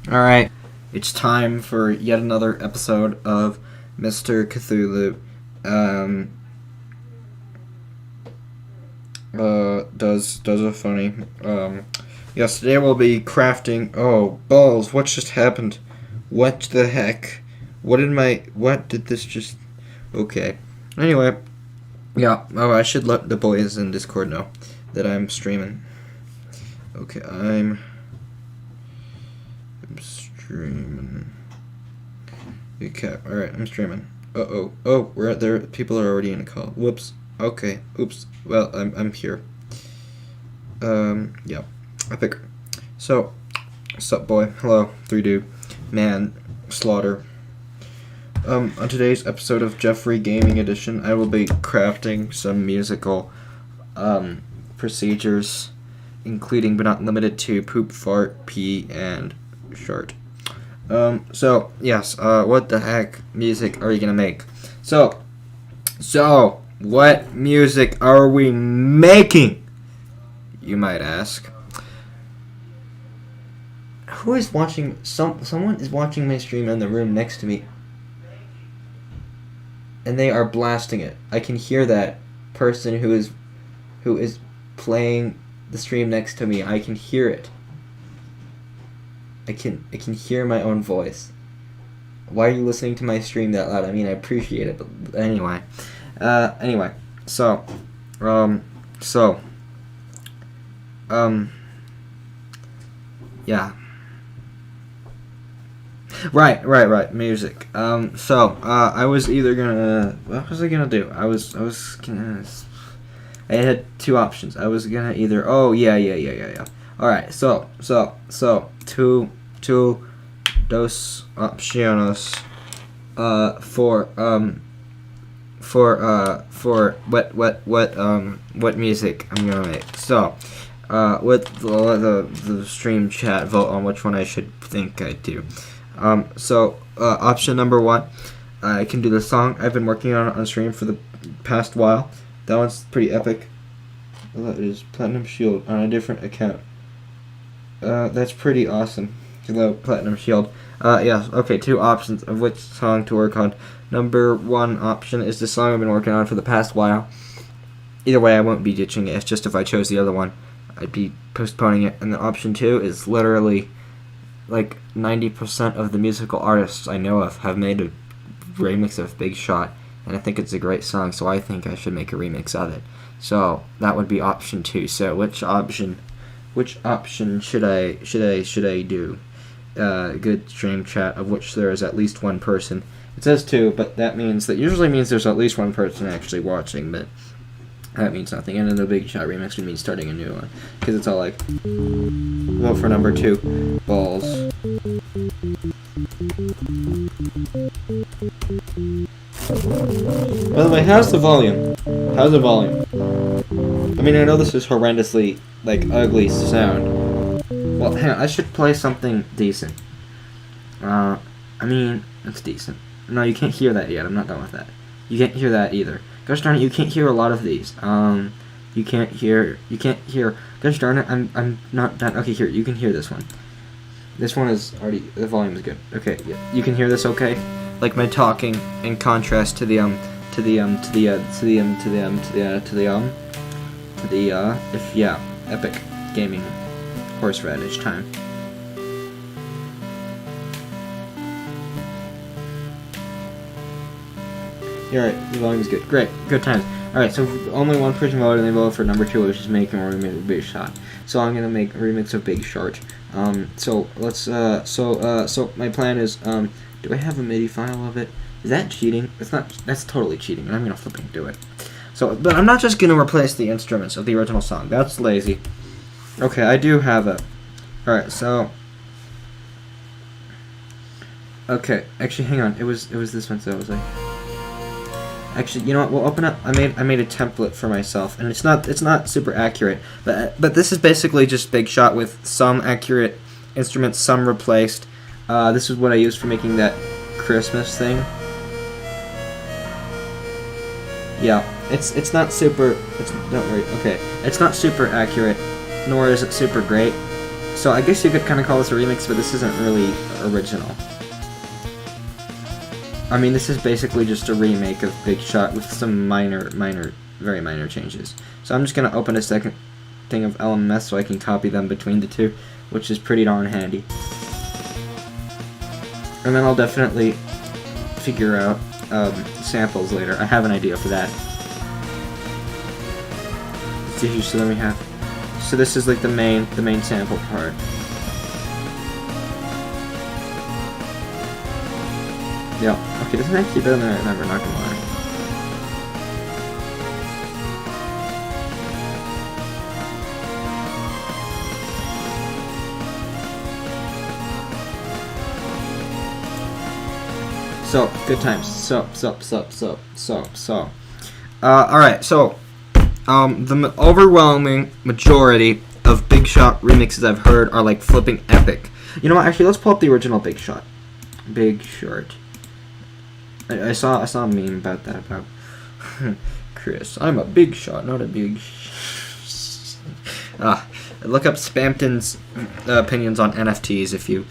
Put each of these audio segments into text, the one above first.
Alright, it's time for yet another episode of Mr. Cthulhu. Does a funny. Yes, today we'll be crafting. Oh, balls, what just happened? What the heck? What did this just. Okay. Anyway, yeah, I should let the boys in Discord know that I'm streaming. Okay, I'm streaming. Okay, alright, I'm streaming. Oh, we're at there. People are already in a call. Whoops. Okay, oops. Well, I'm here. Yeah. Epic. So, sup, boy? Hello, 3 dude. Man, slaughter. On today's episode of Jeffrey Gaming Edition, I will be crafting some musical, procedures, including but not limited to poop, fart, pee, and shart. So, yes, what the heck music are you gonna make? So, what music are we making? You might ask. Who is watching? Someone is watching my stream in the room next to me, and they are blasting it. I can hear that person who is playing the stream next to me. I can hear it. I can hear my own voice. Why are you listening to my stream that loud? I mean, I appreciate it, but anyway. Yeah. Right, music. I was either gonna, what was I gonna do? I had two options. I was gonna either, yeah. Alright, so, two dos opciones, what music I'm gonna make. So, let the stream chat vote on which one I should think I do. Option number one, I can do the song I've been working on stream for the past while. That one's pretty epic. That is Platinum Shield on a different account. That's pretty awesome. Hello, Platinum Shield. Yes, okay, two options of which song to work on. Number one option is the song I've been working on for the past while. Either way, I won't be ditching it. It's just if I chose the other one, I'd be postponing it. And then option two is literally, like, 90% of the musical artists I know of have made a remix of Big Shot, and I think it's a great song, so I think I should make a remix of it. So, that would be option two. So, which option should I do? Good stream chat, of which there is at least one person. It says two, but that usually means there's at least one person actually watching, but that means nothing. And then the Big Shot remix would mean starting a new one, because it's all like, vote for number two, balls. By the way, how's the volume? I mean, I know this is horrendously, like, ugly sound. Well, hang on, I should play something decent. I mean, it's decent. No, you can't hear that yet. I'm not done with that. You can't hear that either. Gosh darn it, you can't hear a lot of these. You can't hear. Gosh darn it, I'm not done. Okay, here, you can hear this one. This one is already, the volume is good. Okay, yeah, you can hear this okay? Like my talking in contrast to the epic gaming horseradish time. You're right, the volume is good. Great, good times. Alright, so only one person voted, and they voted for number two, which is making a remix of Big Shot. So I'm gonna make a remix of Big Shart. So my plan is, do I have a MIDI file of it? Is that cheating? It's not, that's totally cheating, and I'm gonna flipping do it. So, but I'm not just gonna replace the instruments of the original song. That's lazy. Okay, I do have it. Alright, so, okay, actually, hang on, it was this one, so it was like, actually, you know what? We'll open up. I made a template for myself, and it's not super accurate, but this is basically just Big Shot with some accurate instruments, some replaced. This is what I used for making that Christmas thing. Yeah, it's not super. Don't worry. Okay, it's not super accurate, nor is it super great. So I guess you could kind of call this a remix, but this isn't really original. I mean, this is basically just a remake of Big Shot with some very minor changes. So I'm just going to open a second thing of HAmmmmmmm so I can copy them between the two, which is pretty darn handy. And then I'll definitely figure out samples later. I have an idea for that. So then we have. So this is like the main sample part. Yeah. Okay, this is actually better than I remember. Not gonna lie. So, good times. So. Alright, so, the overwhelming majority of Big Shot remixes I've heard are, like, flipping epic. You know what, actually, let's pull up the original Big Shot. Big Short. I saw a meme about that, about Chris. I'm a big shot, not a big look up Spampton's opinions on NFTs if you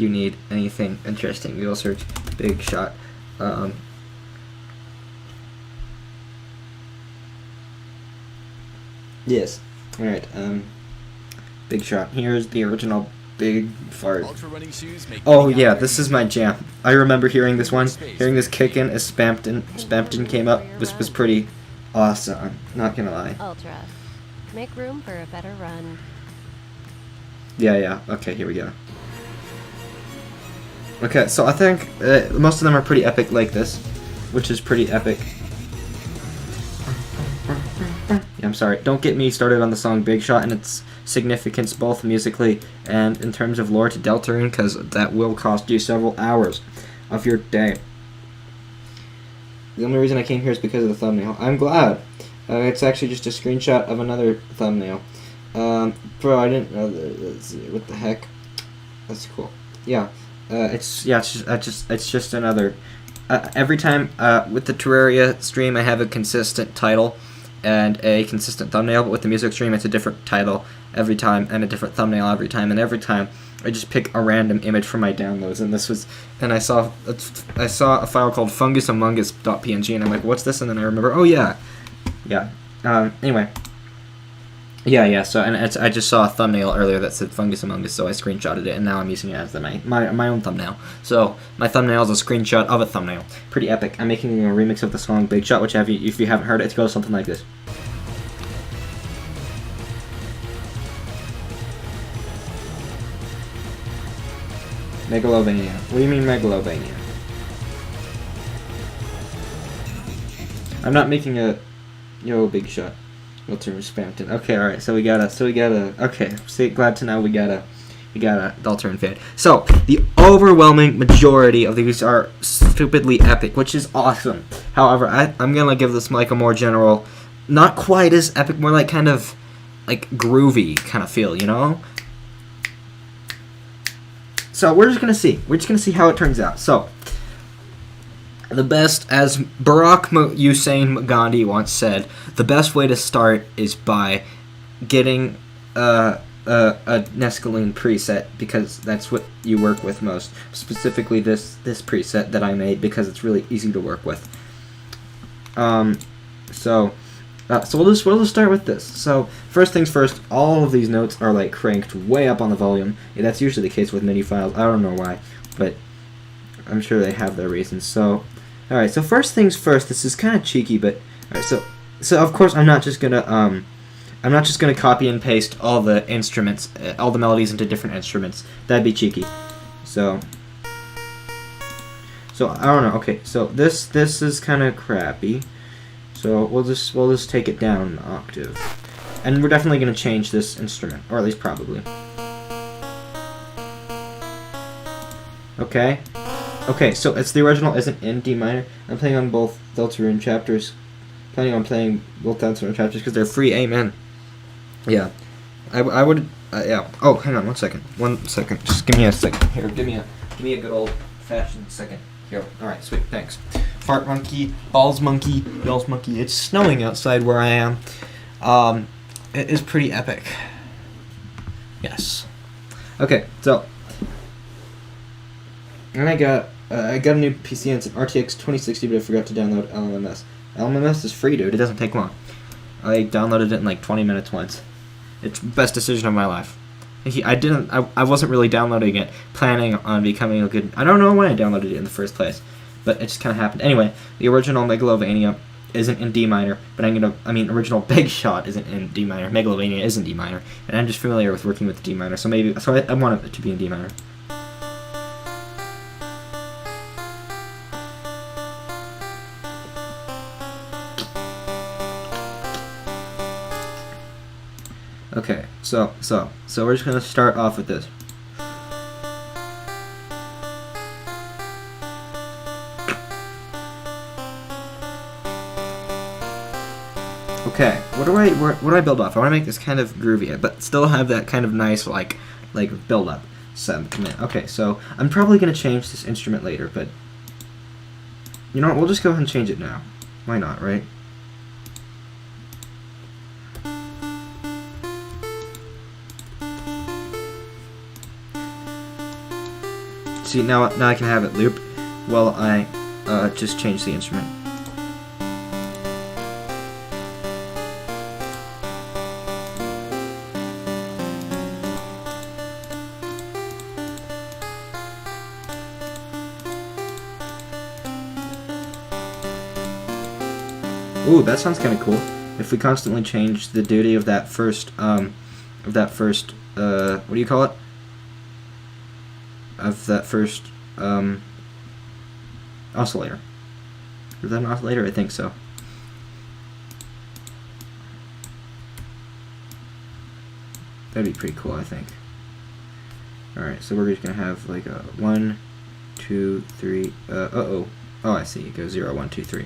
need anything interesting. You'll search Big Shot. Yes. Alright, Big Shot. Here's the original Big Fart. Oh yeah, this is my jam. I remember hearing this one, hearing this kick in as Spampton came up. This was pretty awesome, not gonna lie. Ultra. Make room for a better run. Yeah, okay, here we go. Okay, so I think most of them are pretty epic like this, which is pretty epic. Yeah, I'm sorry. Don't get me started on the song Big Shot and its significance both musically and in terms of lore to Deltarune, because that will cost you several hours of your day. The only reason I came here is because of the thumbnail. I'm glad. It's actually just a screenshot of another thumbnail. Bro, I didn't know what the heck? That's cool. Yeah. It's just another. Every time with the Terraria stream, I have a consistent title and a consistent thumbnail, but with the music stream, it's a different title every time and a different thumbnail every time. And every time, I just pick a random image from my downloads. And this was, and I saw a file called fungusamongus.png, and I'm like, what's this? And then I remember, oh yeah. Anyway. Yeah, so, and I just saw a thumbnail earlier that said Fungus Among Us, so I screenshotted it, and now I'm using it as my own thumbnail. So, my thumbnail is a screenshot of a thumbnail. Pretty epic. I'm making a remix of the song Big Shot, which if you haven't heard it, it goes something like this. Megalovania. What do you mean Megalovania? I'm not making a Big Shot. Deltarune Spampton. Okay, alright, so we gotta, okay, see, glad to know we got a Deltarune fan. So, the overwhelming majority of these are stupidly epic, which is awesome. However, I'm gonna give this like a more general, not quite as epic, more like kind of, like, groovy kind of feel, you know? So, we're just gonna see how it turns out. So, the best, as Barack Hussein Gandhi once said, the best way to start is by getting a Nescaline preset, because that's what you work with most. Specifically this preset that I made, because it's really easy to work with. So we'll just start with this. So first things first, all of these notes are like cranked way up on the volume. Yeah, that's usually the case with MIDI files. I don't know why, but I'm sure they have their reasons. So, all right. So first things first. This is kind of cheeky, but all right. So of course I'm not just gonna copy and paste all the instruments, all the melodies into different instruments. That'd be cheeky. So I don't know. Okay. So this is kind of crappy. So we'll just take it down an octave, and we're definitely gonna change this instrument, or at least probably. Okay. Okay, so it's the original isn't in D minor. I'm playing on both Deltarune chapters. Planning on playing both Deltarune chapters because they're free. Amen. Yeah, I would. Yeah. Oh, hang on 1 second. 1 second. Just give me a second. Here, give me a good old fashioned second. Here. All right, sweet. Thanks. Fart monkey, balls monkey, yells monkey. It's snowing outside where I am. It is pretty epic. Yes. Okay, so and I got a new PC and it's an RTX 2060, but I forgot to download LMMS. LMMS is free, dude. It doesn't take long. I downloaded it in like 20 minutes once. It's the best decision of my life. I wasn't really downloading it planning on becoming a good. I don't know when I downloaded it in the first place, but it just kind of happened. Anyway, the original Megalovania isn't in D minor, but original Big Shot isn't in D minor. Megalovania is in D minor, and I'm just familiar with working with D minor, so I want it to be in D minor. Okay, so we're just gonna start off with this. Okay, what do I build off? I want to make this kind of groovy, but still have that kind of nice like build up sentiment. Okay, so I'm probably gonna change this instrument later, but you know what? We'll just go ahead and change it now. Why not, right? See, now I can have it loop while I just change the instrument. Ooh, that sounds kind of cool. If we constantly change the duty of that first, what do you call it? Of that first, oscillator. Is that an oscillator? I think so. That'd be pretty cool, I think. Alright, so we're just gonna have like a 1, 2, 3, oh, I see, it goes 0, 1, 2, 3.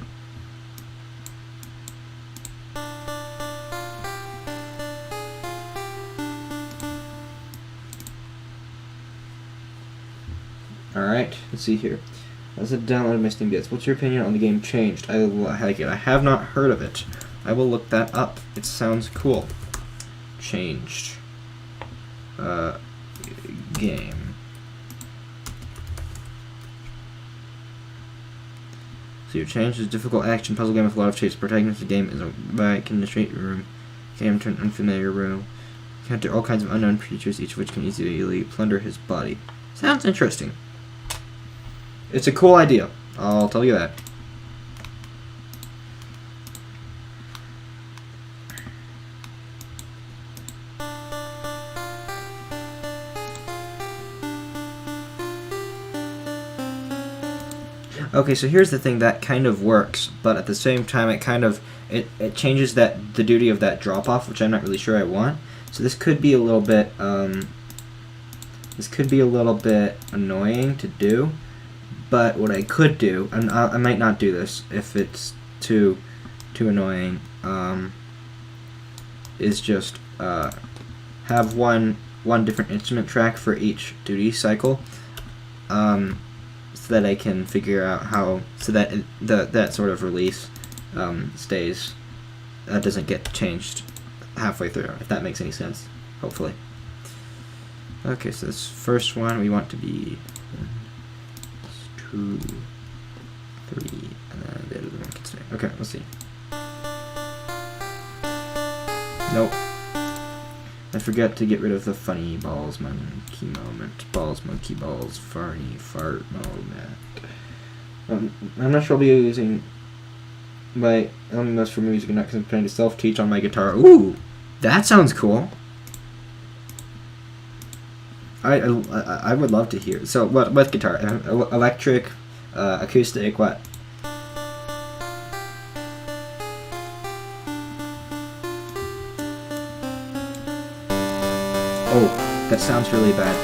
Alright, let's see here. As I downloaded my Steam Bits, what's your opinion on the game Changed? I like it. I have not heard of it. I will look that up. It sounds cool. Changed. Game. So your Changed is a difficult action puzzle game with a lot of shapes. Protagonist of the game is a bike in the straight room. Game to an unfamiliar room. Encounter all kinds of unknown creatures, each of which can easily plunder his body. Sounds interesting. It's a cool idea, I'll tell you that. Okay, so here's the thing that kind of works, but at the same time it changes the duty of that drop off, which I'm not really sure I want. So this could be a little bit annoying to do. But what I could do, and I might not do this if it's too annoying, is just have one different instrument track for each duty cycle, so that I can figure out how, so that that sort of release stays, doesn't get changed halfway through, if that makes any sense, hopefully. Okay, so this first one we want to be 2, 3, and then the other one can stay. Okay, let's see. Nope. I forgot to get rid of the funny balls monkey moment. Balls monkey balls farny fart moment. I'm not sure I'll be using my LMMS for music and not because I'm planning to self-teach on my guitar. Ooh, that sounds cool. I would love to hear. So what guitar? Electric, acoustic, what? Oh, that sounds really bad.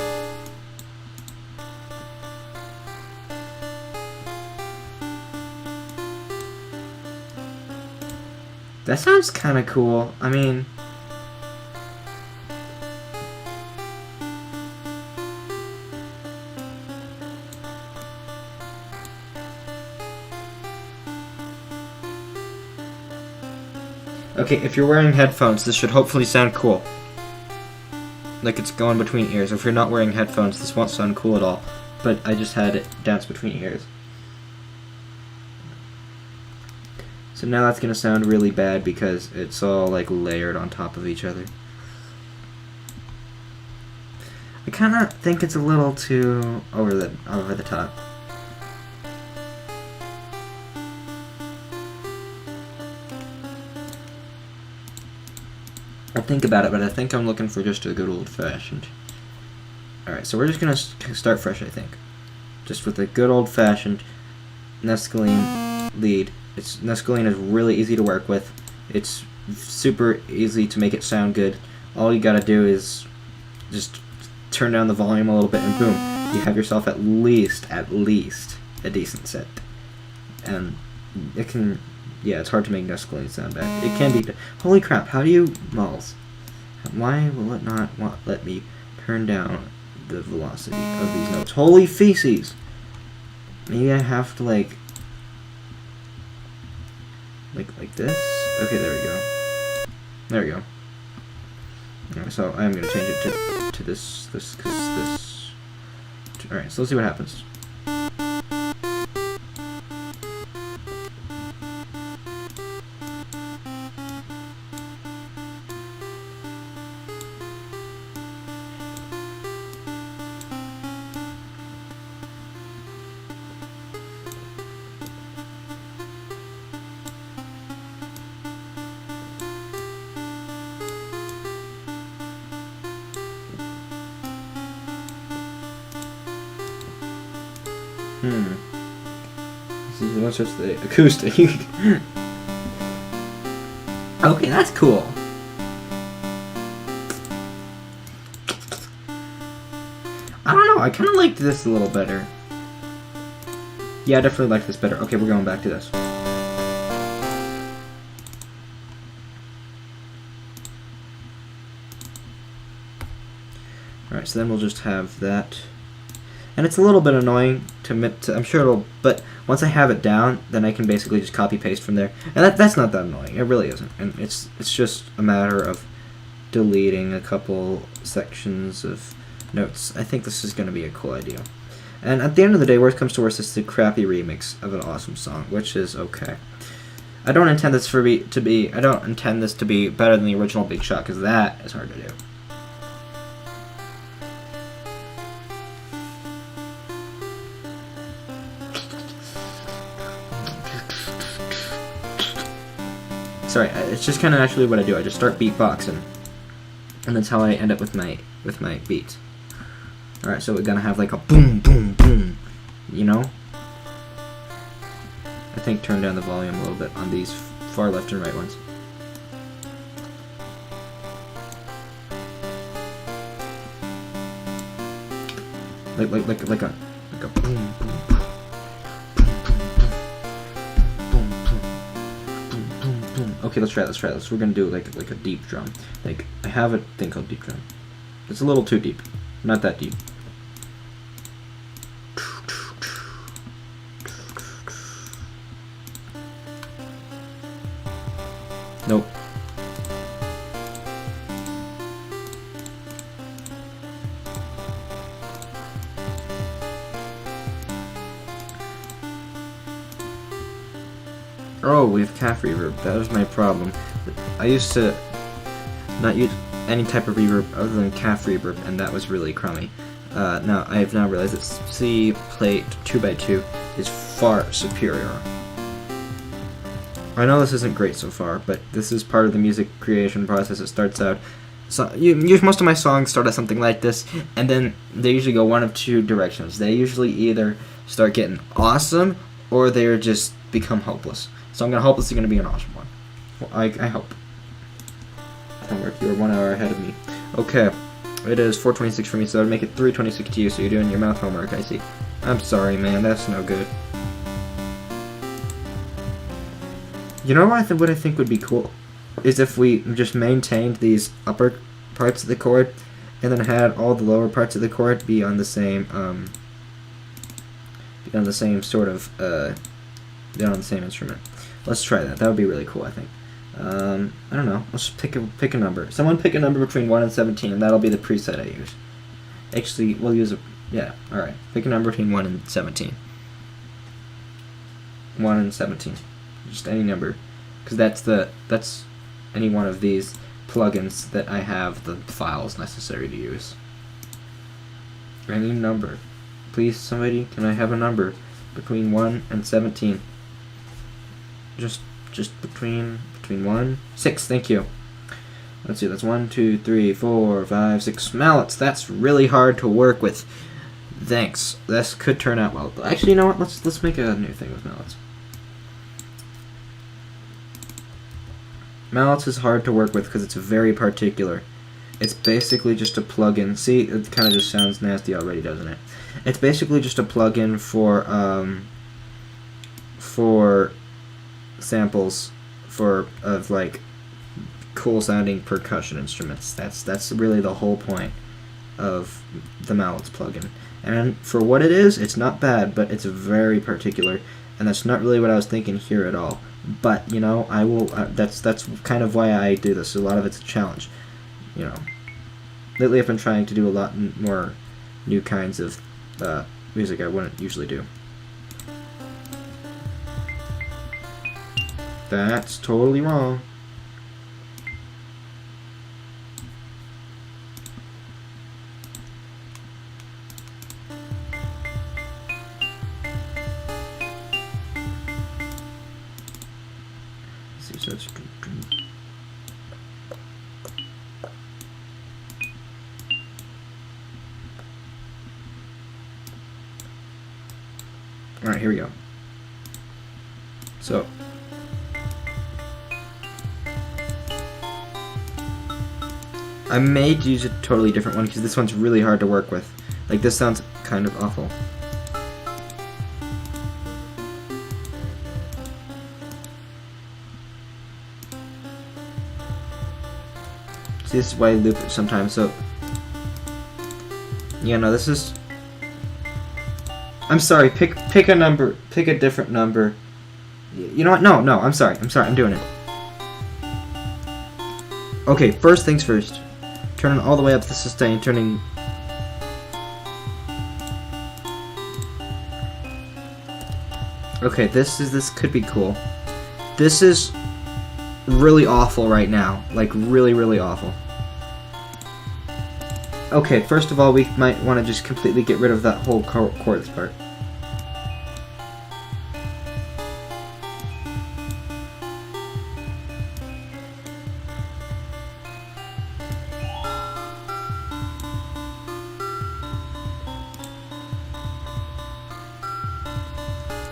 That sounds kind of cool. I mean, okay, if you're wearing headphones, this should hopefully sound cool. like it's going between ears. If you're not wearing headphones, this won't sound cool at all. But I just had it dance between ears. So now that's gonna sound really bad because it's all like layered on top of each other. I kind of think it's a little too over the top. I'll think about it, but I think I'm looking for just a good old-fashioned. Alright, so we're just gonna start fresh, I think. Just with a good old-fashioned mescaline lead. Mescaline is really easy to work with. It's super easy to make it sound good. All you gotta do is just turn down the volume a little bit and boom, you have yourself at least a decent set. And it can, yeah, it's hard to make mescaline sound bad. It can be, holy crap, how do you, Malls, why will it not let me turn down the velocity of these notes? Holy feces! Maybe I have to like this? Okay, there we go. There we go. Alright, so I'm gonna change it to this. Alright, so let's see what happens. What's just the acoustic? Okay, that's cool. I don't know, I kind of liked this a little better. Yeah, I definitely like this better. Okay, we're going back to this. Alright, so then we'll just have that. And it's a little bit annoying to I'm sure it'll, but once I have it down, then I can basically just copy paste from there. And that's not that annoying. It really isn't. And it's just a matter of deleting a couple sections of notes. I think this is going to be a cool idea. And at the end of the day, worst comes to worst, it's a crappy remix of an awesome song, which is okay. I don't intend this to be better than the original Big Shot, because that is hard to do. Sorry, it's just kind of naturally what I do. I just start beatboxing, and that's how I end up with my beats. All right, so we're gonna have like a boom, boom, boom. You know. I think turn down the volume a little bit on these far left and right ones. Like a boom, boom. Okay, let's try this. We're gonna do like a deep drum. Like, I have a thing called deep drum. It's a little too deep. Not that deep. Nope. Oh, we have calf reverb. That was my problem. I used to not use any type of reverb other than calf reverb, and that was really crummy. Now I have now realized that C plate 2x2 is far superior. I know this isn't great so far, but this is part of the music creation process. It starts out. So most of my songs start out something like this, and then they usually go one of two directions. They usually either start getting awesome, or they just become hopeless. So I'm gonna hope this is gonna be an awesome one. Well, I hope. Homework, you're 1 hour ahead of me. Okay, it is 4:26 for me, so I'd make it 3:26 to you. So you're doing your math homework, I see. I'm sorry, man. That's no good. You know what I think would be cool is if we just maintained these upper parts of the chord, and then had all the lower parts of the chord be on the same sort of be on the same instrument. Let's try that. That would be really cool, I think. I don't know. Let's just pick a number. Someone pick a number between 1 and 17, and that'll be the preset I use. Actually, we'll use a... Yeah, alright. Pick a number between 1 and 17. 1 and 17. Just any number. Because that's any one of these plugins that I have the files necessary to use. Any number. Please, somebody, can I have a number between 1 and 17? Just between 1, 6, thank you. Let's see, that's 1, 2, 3, 4, 5, 6 mallets. That's really hard to work with. Thanks. This could turn out well. Actually, you know what? Let's make a new thing with mallets. Mallets is hard to work with because it's very particular. It's basically just a plugin. See, it kind of just sounds nasty already, doesn't it? It's basically just a plugin for samples of like cool sounding percussion instruments. That's really the whole point of the Mallets plugin. And for what it is, it's not bad, but it's very particular, and that's not really what I was thinking here at all. But you know, I will. That's kind of why I do this. A lot of it's a challenge. You know, lately I've been trying to do a lot more new kinds of music I wouldn't usually do. That's totally wrong. Alright, here we go. So, I may use a totally different one because this one's really hard to work with. Like, this sounds kind of awful. See, this is why I loop it sometimes, so... Yeah, no, this is... I'm sorry, pick a number. Pick a different number. You know what? No, I'm sorry, I'm doing it. Okay, first things first. Turn it all the way up to sustain, turning... Okay, this could be cool. This is really awful right now. Like, really, really awful. Okay, first of all, we might want to just completely get rid of that whole chords part.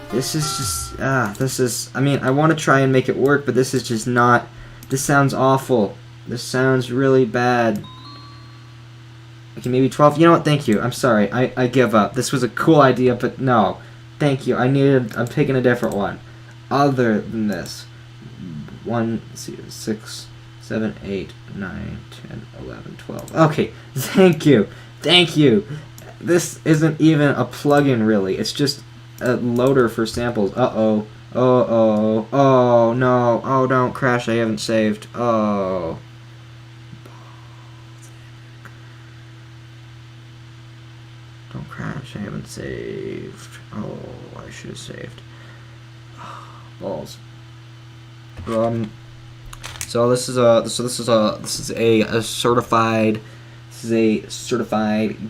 This is just, I mean, I want to try and make it work, but this is just not, this sounds awful. This sounds really bad. Okay, maybe 12. You know what? Thank you. I'm sorry. I give up. This was a cool idea, but no. Thank you. I'm picking a different one. Other than this. 1, 6, 7, 8, 9, 10, 11, 12. Okay. Thank you. Thank you. This isn't even a plugin, really. It's just a loader for samples. Uh-oh. Oh, no. Oh, don't crash. I haven't saved. Oh. Don't crash, I haven't saved. Oh, I should have saved. Balls. So this is a certified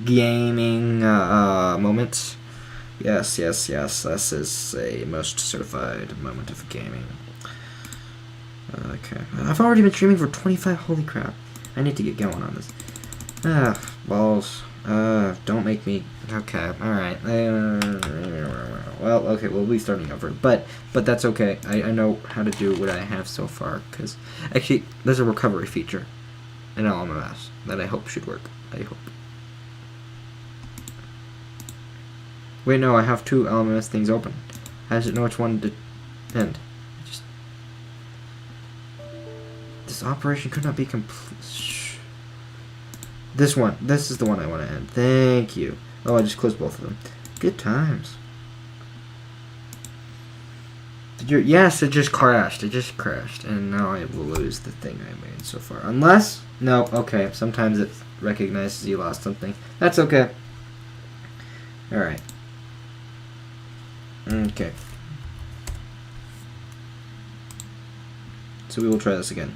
gaming moment. Yes. This is a most certified moment of gaming. Okay. I've already been streaming for 25. Holy crap! I need to get going on this. Balls. Don't make me... Okay, alright. Well, okay, we'll be starting over. But that's okay. I know how to do what I have so far, because... Actually, there's a recovery feature in HAmmmmmmm that I hope should work. I hope. Wait, no, I have 2 HAmmmmm things open. How does it know which one to end? This operation could not be complete... This one. This is the one I want to end. Thank you. Oh, I just closed both of them. Good times. Yes, it just crashed. It just crashed, and now I will lose the thing I made so far. Unless, no, okay. Sometimes it recognizes you lost something. That's okay. All right. Okay. So we will try this again.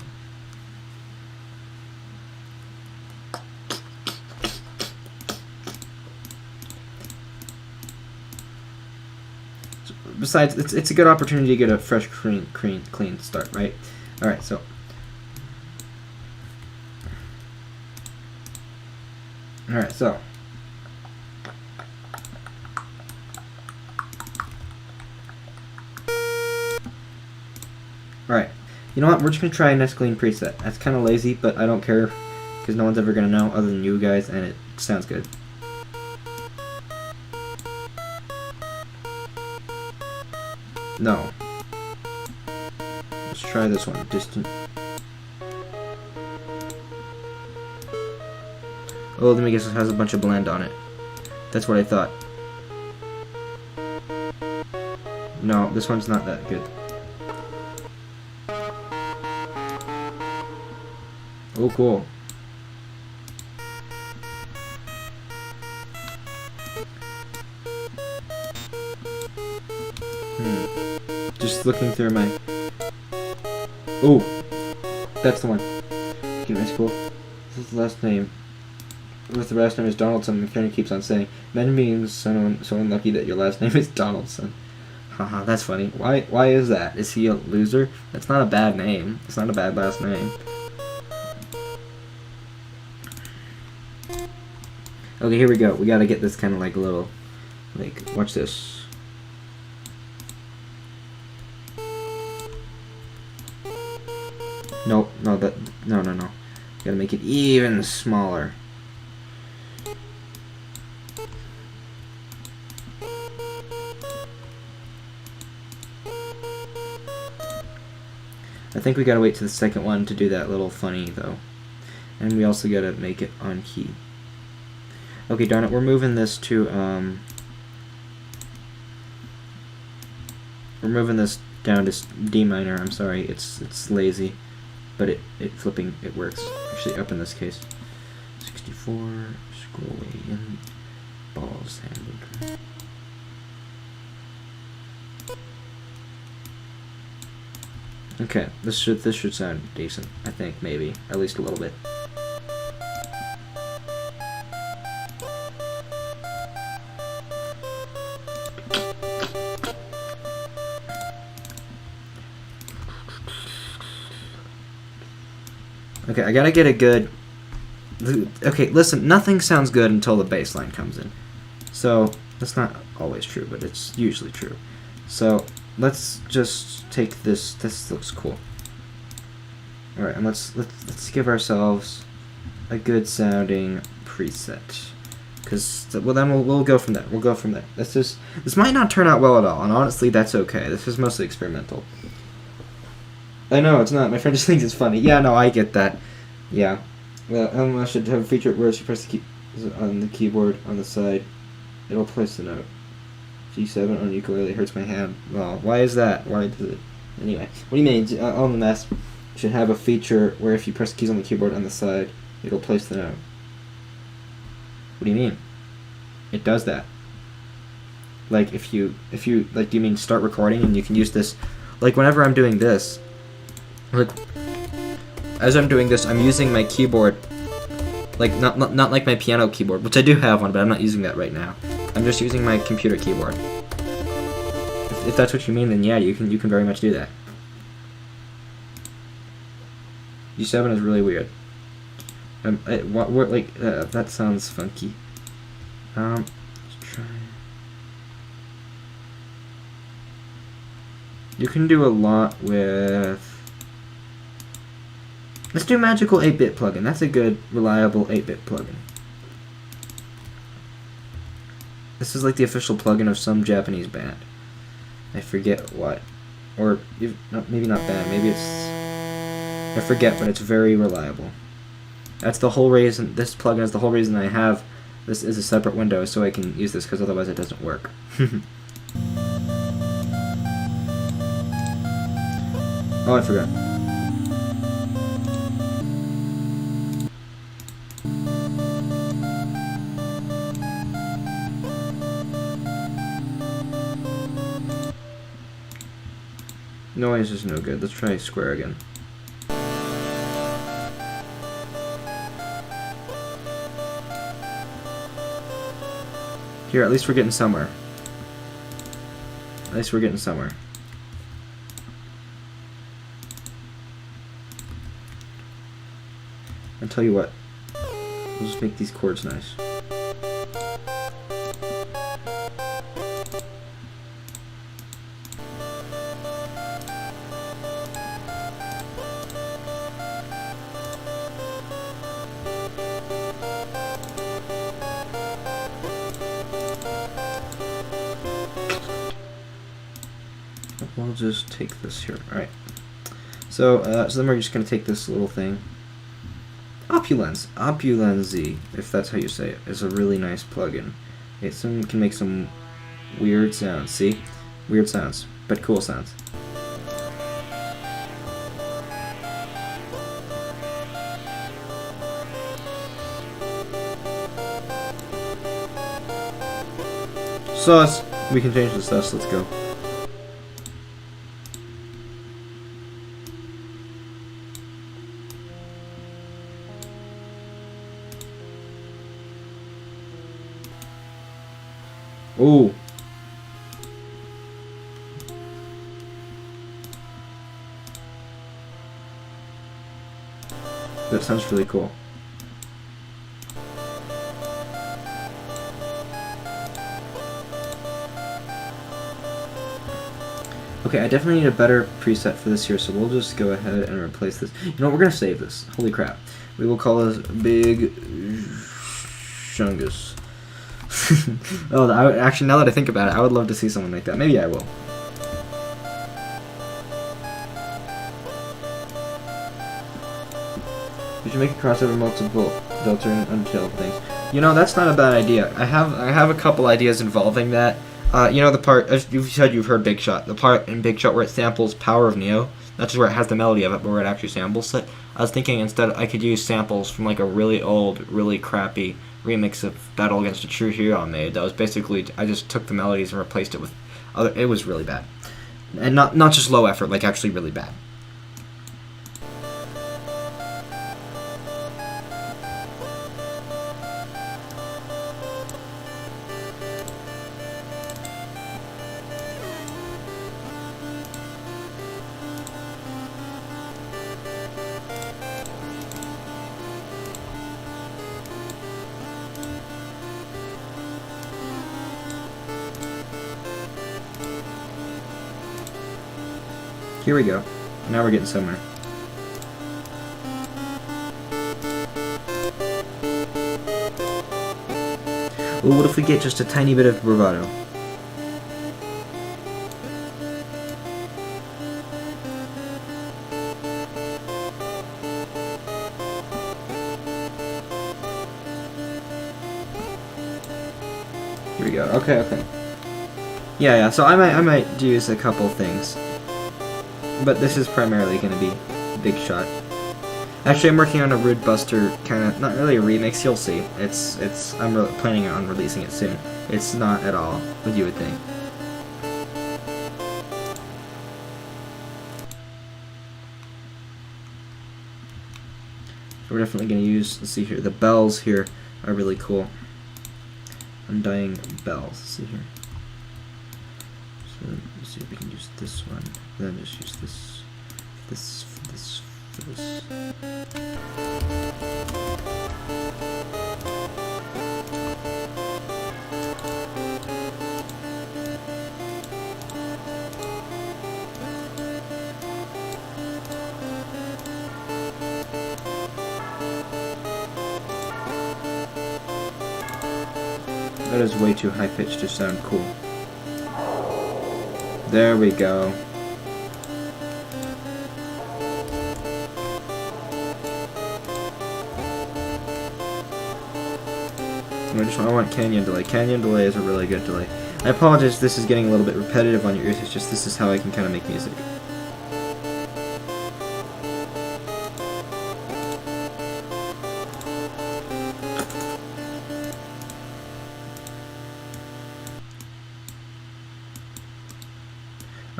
Besides, it's a good opportunity to get a fresh, clean start, right? All right, so. All right, so. All right, you know what? We're just gonna try a nice clean preset. That's kind of lazy, but I don't care because no one's ever gonna know other than you guys, and it sounds good. No. Let's try this one. Distant. Oh, let me guess. It has a bunch of blend on it. That's what I thought. No, this one's not that good. Oh, cool. Just looking through my... Oh! That's the one. Okay, that's cool. This is the last name. With the last name is Donaldson, my friend keeps on saying, men being so unlucky that your last name is Donaldson. Haha, that's funny. Why is that? Is he a loser? That's not a bad name. It's not a bad last name. Okay, here we go. We gotta get this kind of like a little... Like, watch this. Nope, no, no. Gotta make it even smaller. I think we gotta wait to the second one to do that little funny, though. And we also gotta make it on key. Okay, darn it, we're moving this to, we're moving this down to D minor, I'm sorry, it's lazy. But it works. Actually, up in this case. 64, scroll away in, balls handled. Okay, this should sound decent, I think, maybe. At least a little bit. Okay, I gotta get a good... Okay, listen, nothing sounds good until the bass line comes in. So, that's not always true, but it's usually true. So, let's just take this. This looks cool. Alright, and let's give ourselves a good sounding preset. Because, well, then we'll go from there. We'll go from there. This might not turn out well at all, and honestly, that's okay. This is mostly experimental. I know, it's not. My friend just thinks it's funny. Yeah, no, I get that. Yeah. Well, I should have a feature where you press the key on the keyboard on the side. It'll place the note. G7 on ukulele hurts my hand. Well, why is that? Why does it? Anyway, what do you mean? On the mess should have a feature where if you press the keys on the keyboard on the side, it'll place the note. What do you mean? It does that. Like if you like, do you mean start recording and you can use this? Like whenever I'm doing this. Like, as I'm doing this, I'm using my keyboard, like not like my piano keyboard, which I do have one, but I'm not using that right now. I'm just using my computer keyboard. If that's what you mean, then yeah, you can very much do that. G7 is really weird. That sounds funky. Let's try. You can do a lot with. Let's do Magical 8-bit plugin. That's a good, reliable 8-bit plugin. This is like the official plugin of some Japanese band. I forget what. Or, maybe not band. Maybe it's... I forget, but it's very reliable. That's the whole reason... This plugin is the whole reason I have... This is a separate window, so I can use this, because otherwise it doesn't work. Oh, I forgot. Noise is no good. Let's try square again. Here, at least we're getting somewhere. At least we're getting somewhere. I'll tell you what. We'll just make these chords nice. We'll just take this here. Alright. So then we're just going to take this little thing. Opulenz, if that's how you say it, is a really nice plugin. It can make some weird sounds. See? Weird sounds, but cool sounds. Sus! We can change the sus, let's go. Ooh. That sounds really cool. Okay, I definitely need a better preset for this here, so we'll just go ahead and replace this. You know what, we're gonna save this. Holy crap. We will call this Big Shungus. Oh, actually, now that I think about it, I would love to see someone make that. Maybe I will. You should make a crossover multiple filter and untitled things. You know, that's not a bad idea. I have a couple ideas involving that. You know the part, as you said you've heard Big Shot. The part in Big Shot where it samples Power of Neo. That's just where it has the melody of it, but where it actually samples it. I was thinking instead I could use samples from like a really old, really crappy remix of Battle Against a True Hero I made. That was basically, I just took the melodies and replaced it with other, it was really bad. And not just low effort, like actually really bad. Here we go. Now we're getting somewhere. Ooh, what if we get just a tiny bit of bravado? Here we go. Okay. Yeah. So I might use a couple things. But this is primarily going to be Big Shot. Actually, I'm working on a Rude Buster kind of, not really a remix, you'll see. I'm planning on releasing it soon. It's not at all what you would think. So we're definitely going to use, let's see here, the bells here are really cool. Undying bells, let's see here. So let's see if we can use this one. Then just use this for this. That is way too high pitched to sound cool. There we go. I want canyon delay. Canyon delay is a really good delay. I apologize if this is getting a little bit repetitive on your ears, it's just this is how I can kind of make music.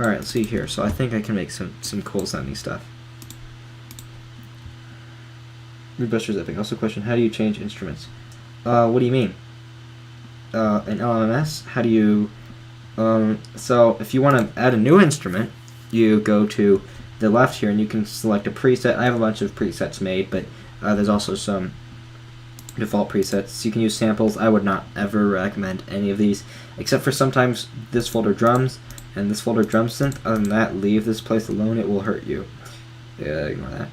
Alright, let's see here. So I think I can make some cool sounding stuff. Rebuster's epic. Also question, how do you change instruments? What do you mean? In LMS, how do you... so if you want to add a new instrument, you go to the left here and you can select a preset. I have a bunch of presets made, but there's also some default presets. You can use samples. I would not ever recommend any of these, except for sometimes this folder drums and this folder drum synth. Other than that, leave this place alone. It will hurt you. Yeah, ignore that.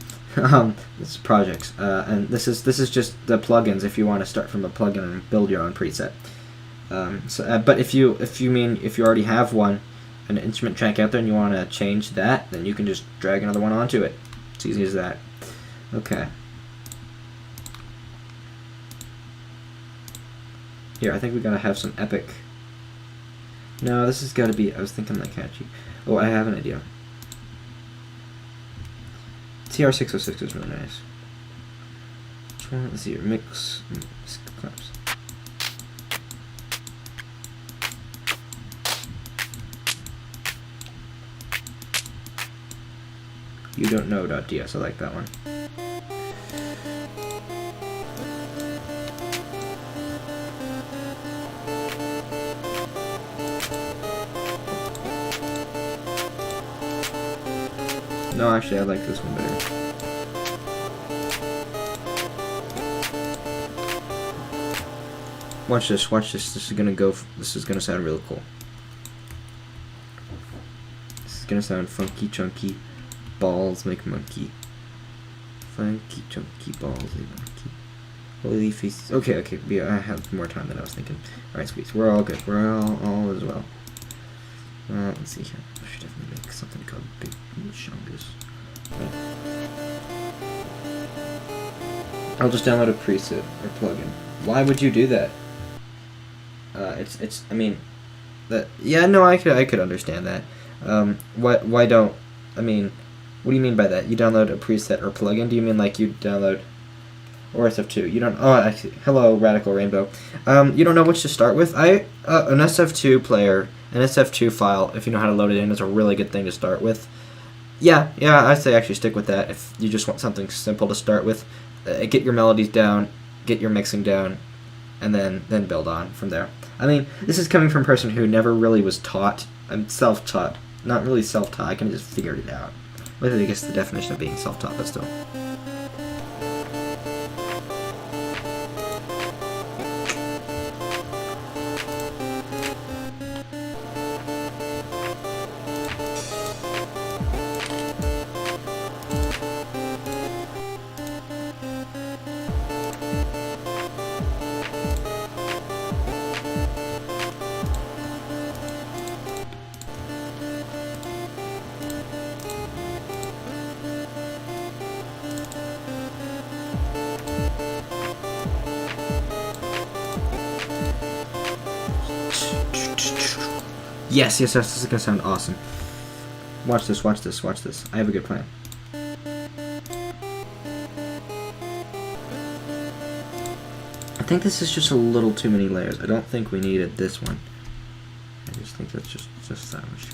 This is projects, and this is just the plugins. If you want to start from a plugin and build your own preset. But if you already have one, an instrument track out there, and you want to change that, then you can just drag another one onto it. It's easy as that. Okay. Here, I think we gotta have some epic. No, this has got to be. I was thinking like catchy. Oh, I have an idea. TR606 is really nice. Which one? Let's see here. Mix claps. You don't know .ds. I like that one. No, actually, I like this one better. Watch this, watch this. This is gonna sound really cool. This is gonna sound funky, chunky. Balls make monkey. Funky, chunky balls make monkey. Holy feces. Okay, yeah, I have more time than I was thinking. Alright, sweet. We're all good. We're all as well. Let's see here. I should definitely make something called Big Shongus. Right. I'll just download a preset or plugin. Why would you do that? I mean, yeah, no, I could understand that. Why don't, I mean, what do you mean by that? You download a preset or plugin? Do you mean like you download, or SF2? You don't, oh, actually, hello, Radical Rainbow. You don't know which to start with? An SF2 player, an SF2 file, if you know how to load it in, is a really good thing to start with. Yeah, I'd say actually stick with that if you just want something simple to start with. Get your melodies down, get your mixing down, and then build on from there. I mean, this is coming from a person who never really was taught. I'm self-taught. Not really self-taught, I kind of just figured it out. Whether I guess the definition of being self-taught, but still. Yes, this is gonna sound awesome. Watch this. I have a good plan. I think this is just a little too many layers. I don't think we needed this one. I just think that's just that much.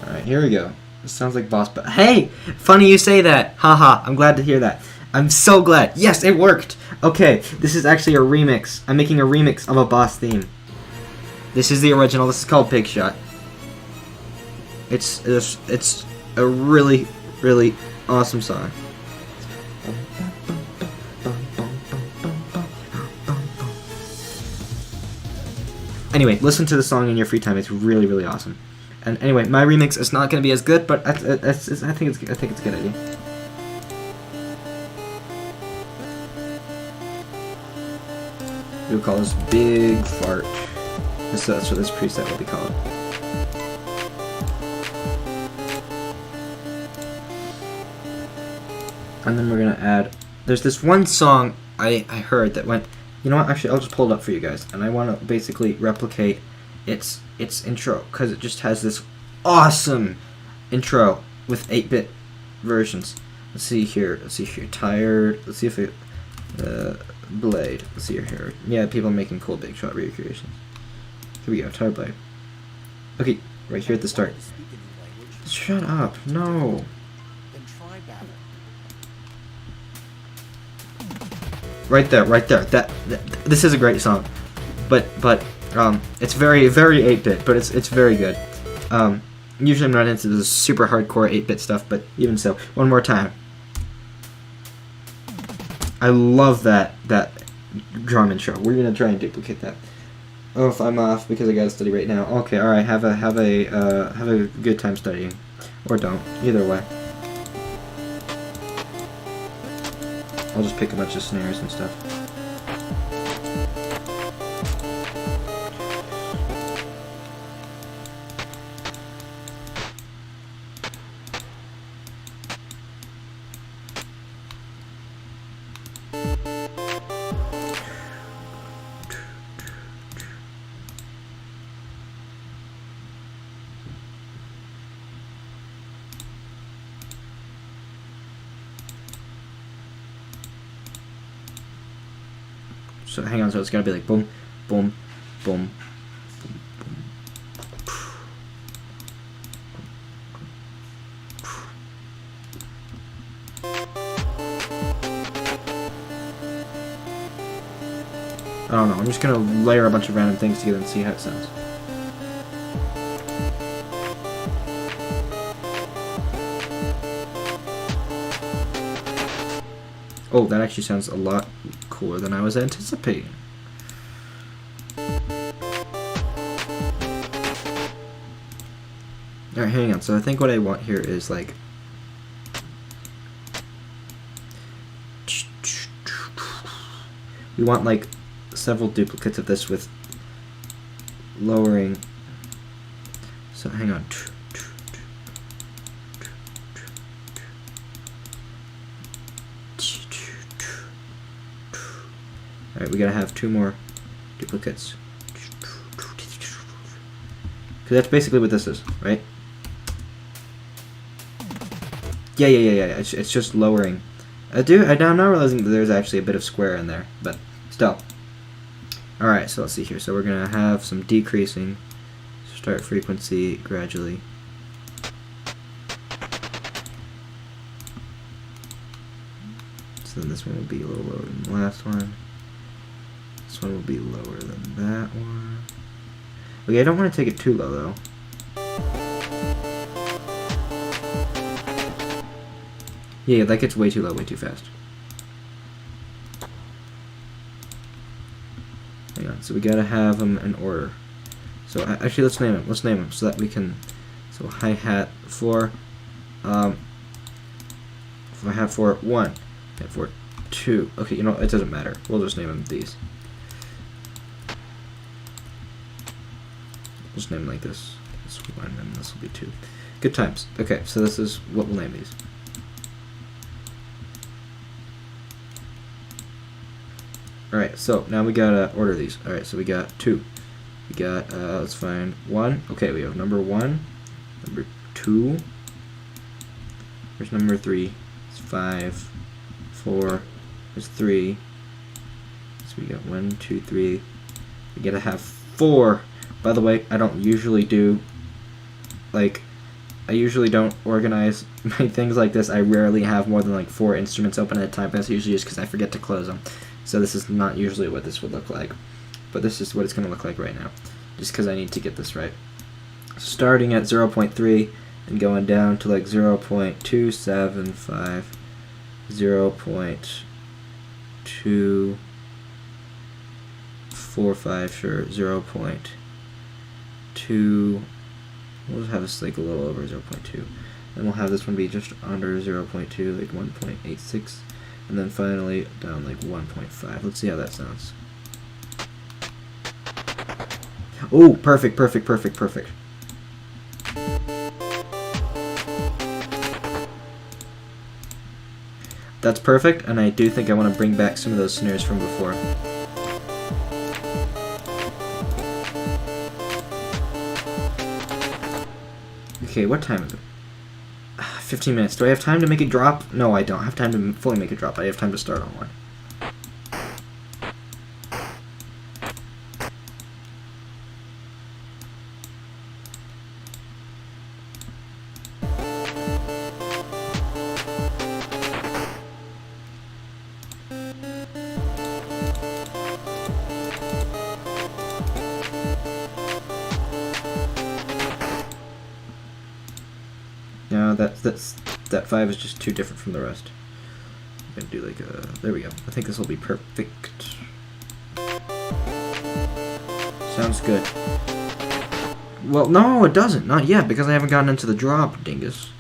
Alright, here we go. It sounds like boss, but hey, funny you say that. Haha, I'm glad to hear that. I'm so glad. Yes, it worked. Okay, this is actually a remix. I'm making a remix of a boss theme. This is the original. This is called Big Shot. It's a really, really awesome song. Anyway, listen to the song in your free time. It's really, really awesome. And anyway, my remix is not going to be as good, but I think it's a good idea. We'll call this Big Fart. That's what this preset will be called. And then we're gonna add. There's this one song I heard that went. You know what? Actually, I'll just pull it up for you guys, and I want to basically replicate its intro, because it just has this awesome intro with 8-bit versions. Let's see here. Let's see here. Tired. Let's see if it. Blade. Let's see here. Yeah, people making cool big shot recreations. Here we go. Tired blade. Okay, right here at the start. Shut up. No. Right there. Right there. That this is a great song, but it's very 8-bit, but it's very good. Usually I'm not into the super hardcore 8-bit stuff, but even so, one more time. I love that drum intro. We're gonna try and duplicate that. Oh, if I'm off because I gotta study right now. Okay, all right. Have a good time studying, or don't. Either way. I'll just pick a bunch of snares and stuff. So hang on, so it's gotta be like boom, boom, boom, boom, boom. I don't know, I'm just gonna layer a bunch of random things together and see how it sounds. Oh, that actually sounds a lot cooler than I was anticipating. Alright, hang on. So I think what I want here is like... we want like several duplicates of this with lowering. So hang on. Alright, we gotta have 2 more duplicates. Because that's basically what this is, right? Yeah. It's just lowering. I'm not realizing that there's actually a bit of square in there, but still. Alright, so let's see here. So we're gonna have some decreasing. Start frequency gradually. So then this one will be a little lower than the last one. This one will be lower than that one. Okay, I don't want to take it too low though. Yeah, that gets way too low, way too fast. Hang on, so we gotta have them in order. So actually, let's name them. Let's name them so that we can. So hi-hat for, hi-hat for 1, hi-hat for 2. Okay, you know it doesn't matter. We'll just name them these. Just name them like this. This will be 1, and this will be 2. Good times. Okay, so this is what we'll name these. Alright, so now we gotta order these. Alright, so we got 2. We got, let's find 1. Okay, we have number 1, number 2. There's number 3. It's 5, 4. There's 3. So we got 1, 2, 3. We gotta have 4. By the way, I don't usually do, like, I usually don't organize my things like this. I rarely have more than like 4 instruments open at a time. That's usually just because I forget to close them. So this is not usually what this would look like. But this is what it's going to look like right now. Just because I need to get this right. Starting at 0.3 and going down to like 0.275, 0.245, sure, 0.2. We'll just have this like a little over 0.2. Then we'll have this one be just under 0.2, like 1.86. And then finally down like 1.5. Let's see how that sounds. Oh, perfect. That's perfect, and I do think I want to bring back some of those snares from before. Okay, what time is it? 15 minutes. Do I have time to make it drop? No, I don't have time to fully make it drop. I have time to start on one. No, that 5 is just too different from the rest. I'm gonna do like a, there we go. I think this will be perfect. Sounds good. Well, no, it doesn't. Not yet, because I haven't gotten into the drop, dingus.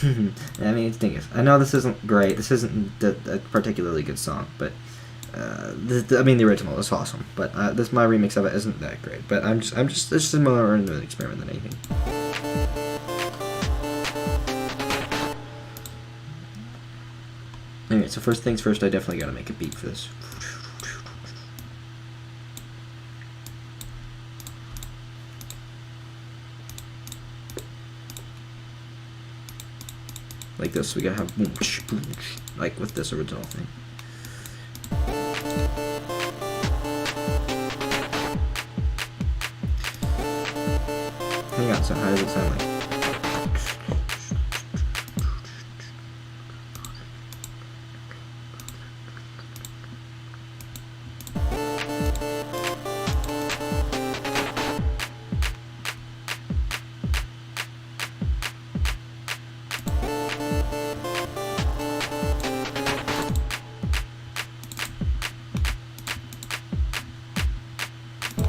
I mean, it's dingus. I know this isn't great. This isn't a particularly good song, but I mean, the original is awesome. But this my remix of it isn't that great. But I'm just it's just more an experiment than anything. Anyway, so first things first, I definitely gotta make a beat for this. Like this, we gotta have boom, boom, like with this original thing. Hang on, so how does it sound like?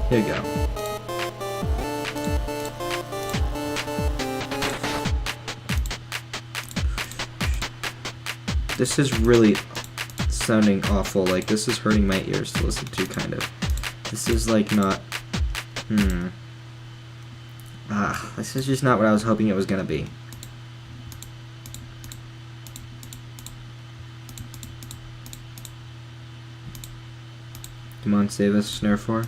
Here you go. This is really sounding awful. Like, this is hurting my ears to listen to, kind of. This is, like, not... this is just not what I was hoping it was gonna be. Come on, save us, Snare 4.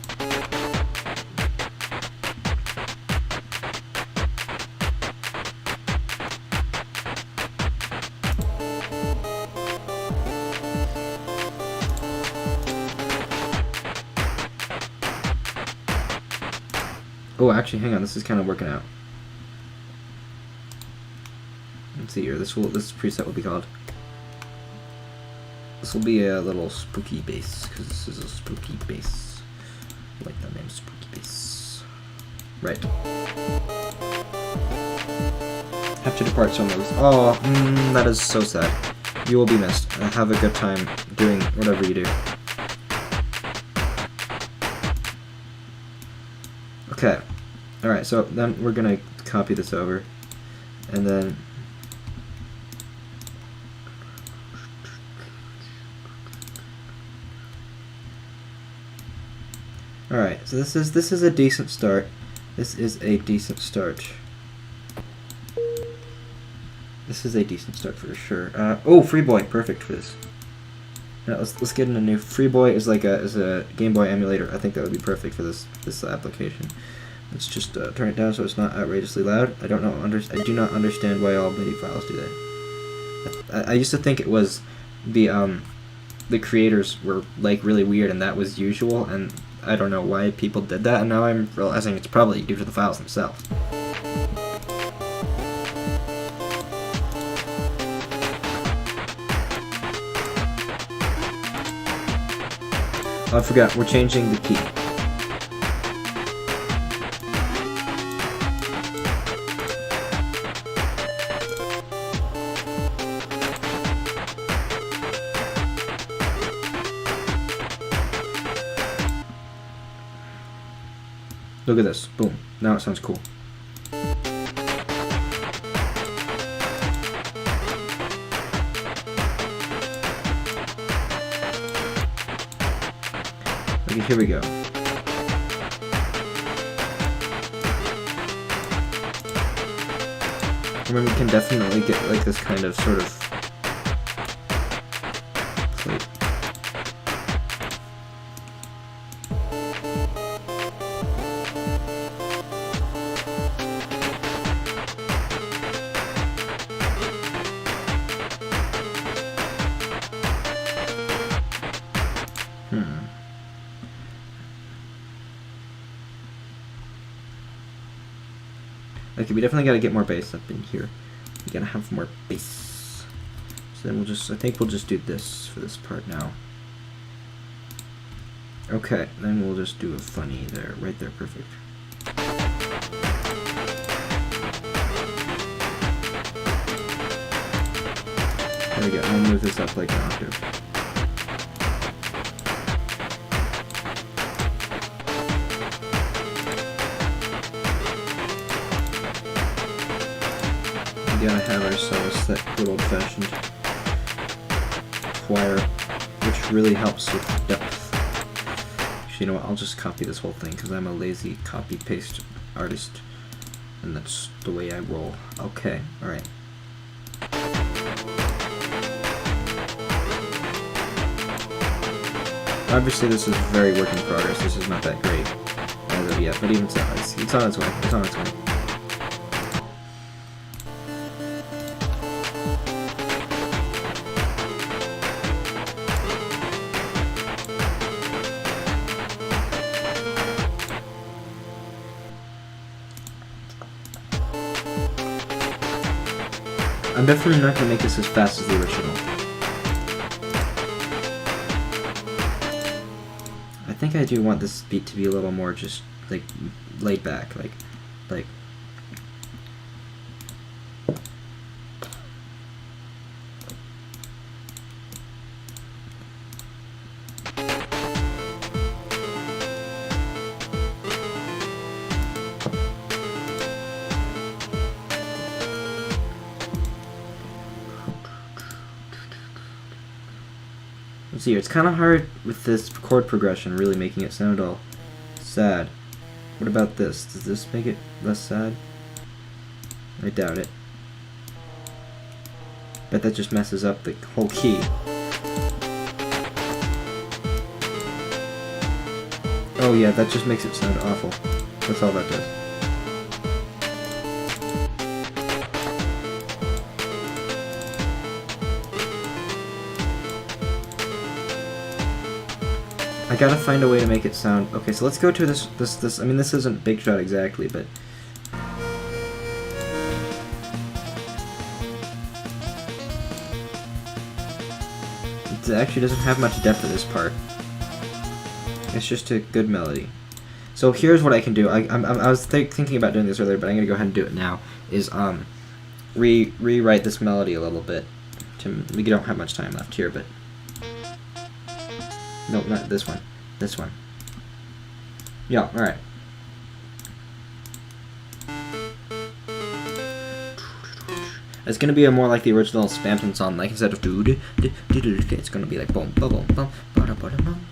Oh, actually, hang on. This is kind of working out. Let's see here. This preset will be called. This will be a little spooky bass, because this is a spooky bass. I like that name, spooky bass. Right. Have to depart some of those. Oh, that is so sad. You will be missed. Have a good time doing whatever you do. Okay. Alright, so then we're gonna copy this over. And then... Alright, so this is a decent start. This is a decent start. This is a decent start for sure. Oh, Free Boy, perfect for this. Now let's get in a new. Free Boy is like a Game Boy emulator. I think that would be perfect for this application. Let's just turn it down so it's not outrageously loud. I don't know. I do not understand why all MIDI files do that. I used to think it was the creators were like really weird and that was usual, and I don't know why people did that. And now I'm realizing it's probably due to the files themselves. Oh, I forgot, we're changing the key. Look at this, boom, now it sounds cool. Okay, here we go. I mean, we can definitely get like this kind of sort of plate. Okay, we definitely gotta get more bass up in here. We gotta have more bass. So then I think we'll just do this for this part now. Okay, then we'll just do a funny there, right there, perfect. There we go, I'll move this up like an octave. We gotta have ourselves that good old-fashioned choir, which really helps with depth. Actually, you know what, I'll just copy this whole thing, because I'm a lazy copy-paste artist, and that's the way I roll. Okay, alright. Obviously this is very work in progress, this is not that great as of yet, but even so, it's on its way, it's on its way. I'm definitely not going to make this as fast as the original. I think I do want this beat to be a little more just, like, laid back, like... Let's see here, it's kind of hard with this chord progression really making it sound all sad. What about this? Does this make it less sad? I doubt it. Bet that just messes up the whole key. Oh yeah, that just makes it sound awful. That's all that does. I gotta find a way to make it sound... Okay, so let's go to this... I mean, this isn't Big Shot exactly, but... It actually doesn't have much depth at this part. It's just a good melody. So here's what I can do. I was thinking about doing this earlier, but I'm gonna go ahead and do it now. Is, rewrite this melody a little bit. We don't have much time left here, but... No, not this one. This one. Yeah, alright. It's gonna be a more like the original Spamton song, like instead of it's gonna be like boom, boom, boom, boom, boom, boom, boom.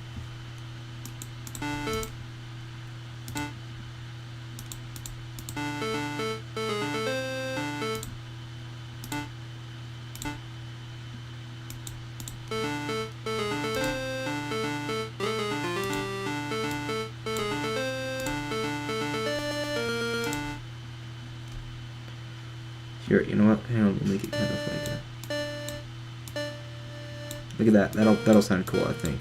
Here, you know what? Hang on, we'll make it kind of like a... Look at that. That'll sound cool, I think.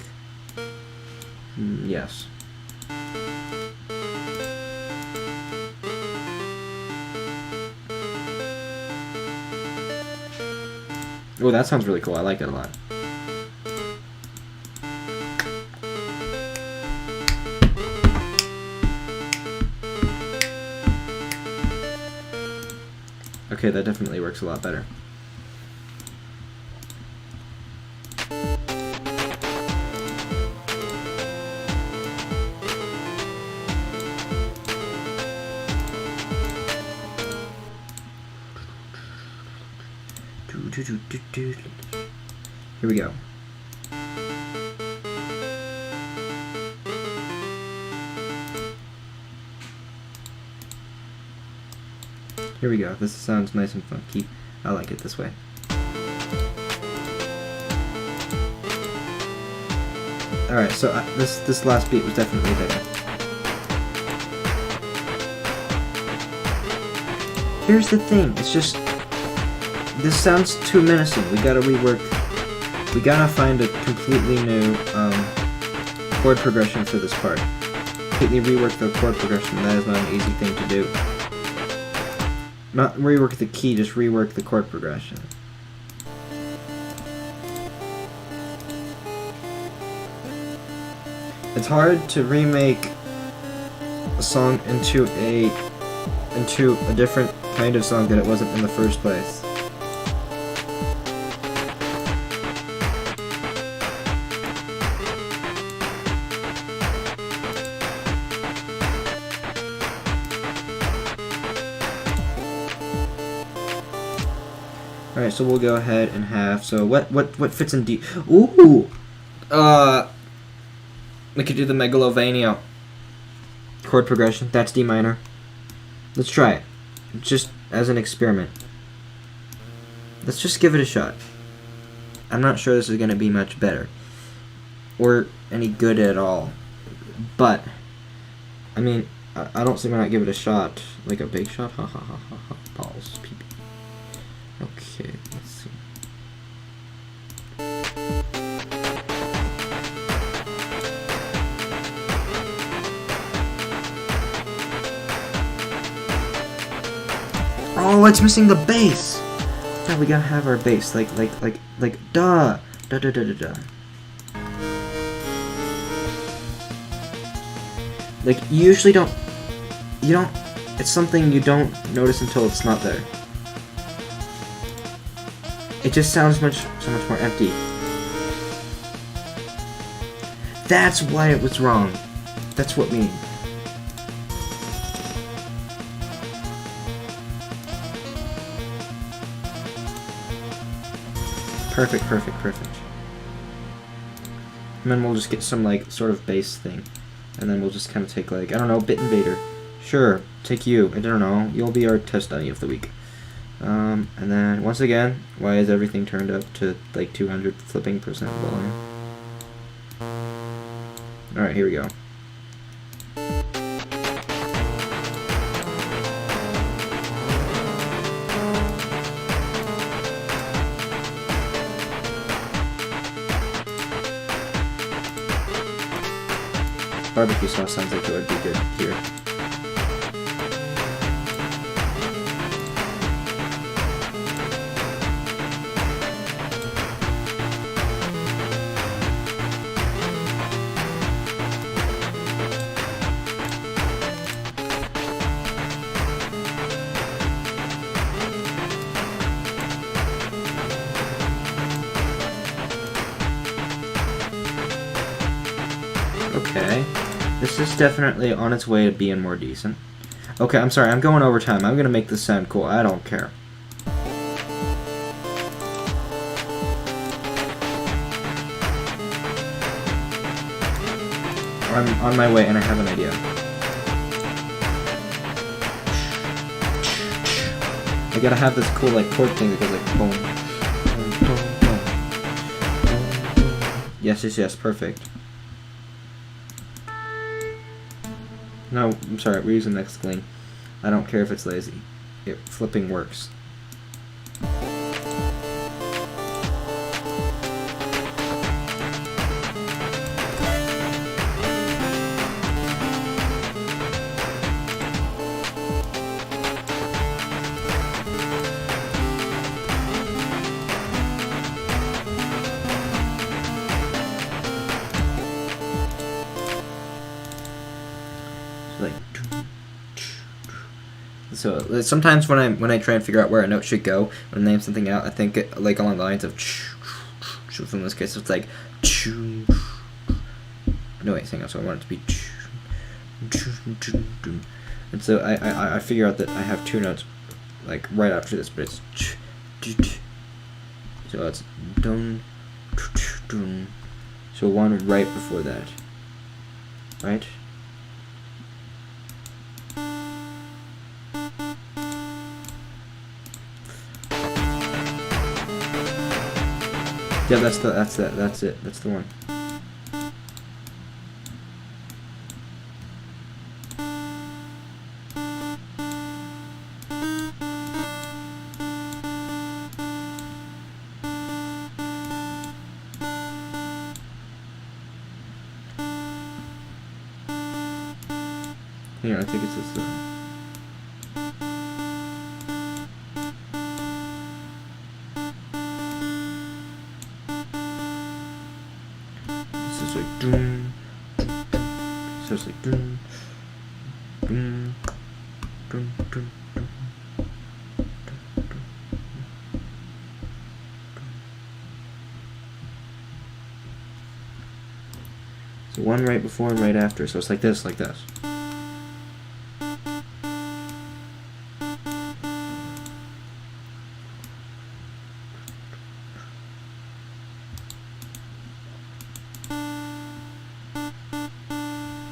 Yes. Oh, that sounds really cool. I like that a lot. Okay, that definitely works a lot better. Here we go. Here we go. This sounds nice and funky. I like it this way. Alright, so this last beat was definitely better. Here's the thing, it's just... This sounds too menacing. We gotta rework... We gotta find a completely new chord progression for this part. Completely rework the chord progression. That is not an easy thing to do. Not rework the key, just rework the chord progression. It's hard to remake a song into a different kind of song that it wasn't in the first place. Alright, so we'll go ahead and have, so what fits in D? Ooh! We could do the Megalovania chord progression. That's D minor. Let's try it. Just as an experiment. Let's just give it a shot. I'm not sure this is going to be much better. Or any good at all. But, I mean, I don't see why not give it a shot. Like a big shot? Ha ha ha ha ha. Balls. Pee pee. Okay, let's see. Oh, it's missing the bass. Yeah, we gotta have our bass. Like duh, duh, duh, duh, duh, duh. Like you usually don't. It's something you don't notice until it's not there. It just sounds so much more empty. That's why it was wrong. That's what means. Perfect. And then we'll just get some like sort of bass thing. And then we'll just kind of take like, I don't know, Bit Invader. Sure, take you. I don't know. You'll be our test dummy of the week. And then once again, why is everything turned up to like 200 flipping % volume? Alright, here we go. Barbecue sauce sounds like it would be good here. Okay. This is definitely on its way to being more decent. Okay, I'm sorry, I'm going over time. I'm gonna make this sound cool. I don't care. I'm on my way and I have an idea. I gotta have this cool like chord thing that goes like boom. Yes, perfect. No, I'm sorry, we're using next clean. I don't care if it's lazy. It flipping works. So sometimes when I try and figure out where a note should go, when I name something out, I think it, like along the lines of. So in this case, it's like. No wait, hang on. So I want it to be. And so I figure out that I have two notes, like right after this, but it's. So it's dun. So one right before that. Right. Yeah, that's it. That's the one. Here, I think it's this one. it's like doom. So it's like doom, doom, doom, doom, doom. So one right before and right after. So it's like this, like this.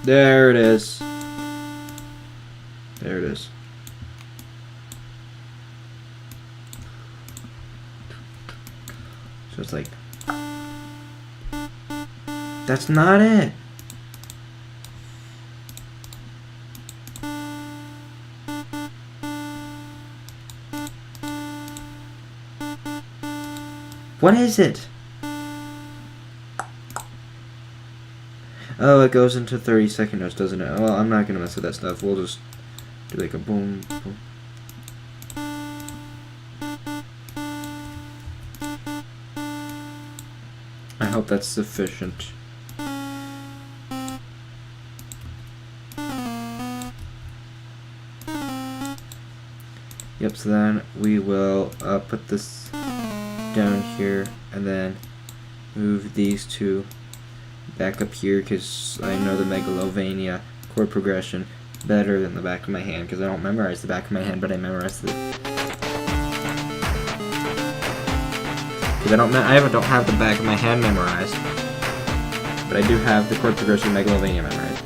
There it is. There it is. So it's like, that's not it. What is it? Oh, it goes into 30-second notes, doesn't it? Well, I'm not gonna mess with that stuff. We'll just do like a boom, boom. I hope that's sufficient. Yep, so then we will put this down here and then move these two back up here because I know the Megalovania chord progression better than the back of my hand because I don't memorize the back of my hand, but I memorize the. Because I don't have the back of my hand memorized, but I do have the chord progression Megalovania memorized.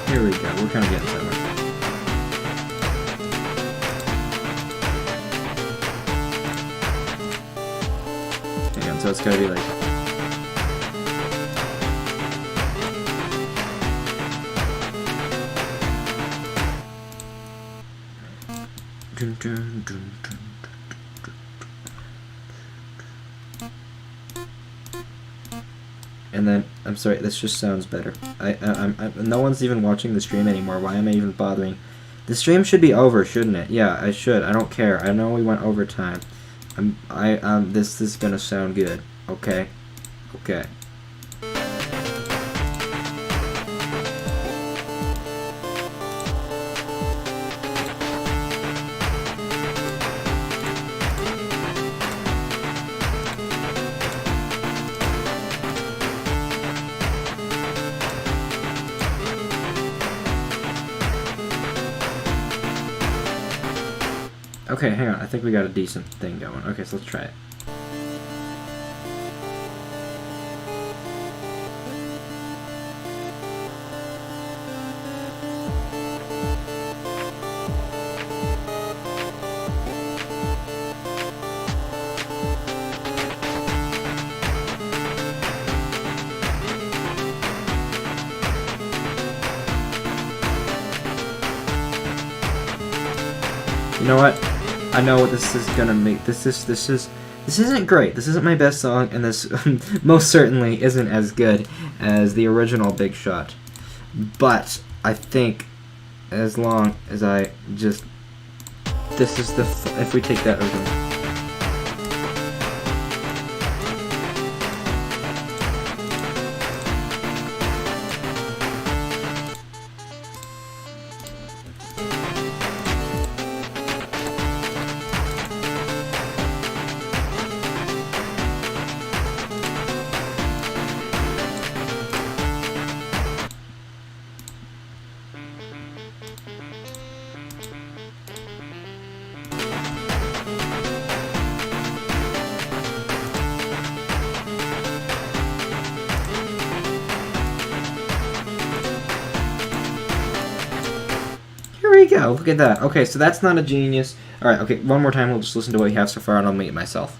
Here we go, we're kind of getting somewhere. Hang on, so it's gotta be like... Dun, dun, dun, dun. And then, I'm sorry, this just sounds better. No one's even watching the stream anymore. Why am I even bothering? The stream should be over, shouldn't it? Yeah, I should. I don't care. I know we went over time. This is gonna sound good. Okay? Okay. Okay, hang on. I think we got a decent thing going. Okay, so let's try it. You know what? I know what this is gonna make. This isn't great. This isn't my best song, and this most certainly isn't as good as the original Big Shot. But I think as long as I just if we take that over. There we go. Look at that. Okay, so that's not a genius. All right. Okay, one more time. We'll just listen to what we have so far, and I'll mute myself.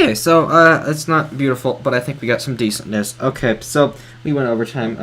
Okay, so it's not beautiful, but I think we got some decent news. Okay, so we went overtime.